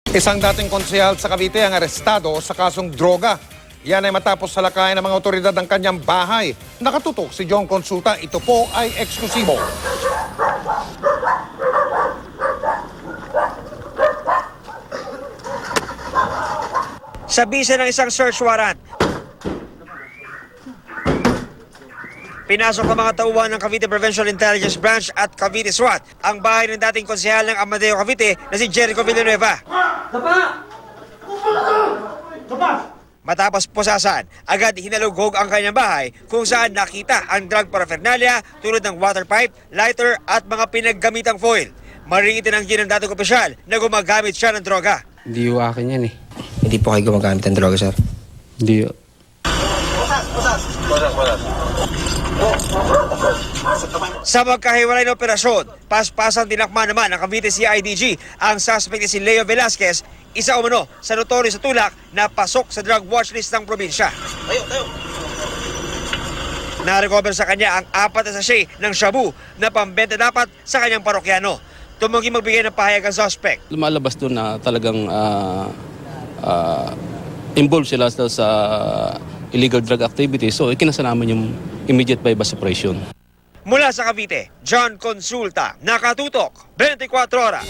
Isang dating konsehal sa Cavite ang arestado sa kasong droga. Yan ay matapos salakayin ng mga otoridad ng kanyang bahay. Nakatutok si John Consulta. Ito po ay eksklusibo. Sa bisa ng isang search warrant, pinasok ang mga tauhan ng Cavite Provincial Intelligence Branch at Cavite SWAT ang bahay ng dating konsehal ng Amadeo Cavite na si Jericho Villanueva. Matapos pusasan, agad hinalughog ang kanyang bahay kung saan nakita ang drug paraphernalia tulad ng water pipe, lighter at mga pinaggamitang foil. Maring itinanggi ng dating opisyal na gumagamit siya ng droga. Hindi yung akin yan eh. Hindi po kayo gumagamit ng droga, sir? Hindi. Sa magkahiwalay na operasyon, paspasan tinakma naman ng Cavite CIDG ang suspect na si Leo Velasquez, isa umano sa notoryo sa tulak na pasok sa drug watchlist ng probinsya. Na-recover sa kanya ang 4 na sachet ng shabu na pambenta dapat sa kanyang parokyano. Tumanggi magbigay ng pahayag ang suspect. Lumalabas doon na talagang involved sila sa illegal drug activity. So, ikinasalaman yung immediate bypass operation. Mula sa Cavite, John Consulta, Nakatutok, 24 Oras.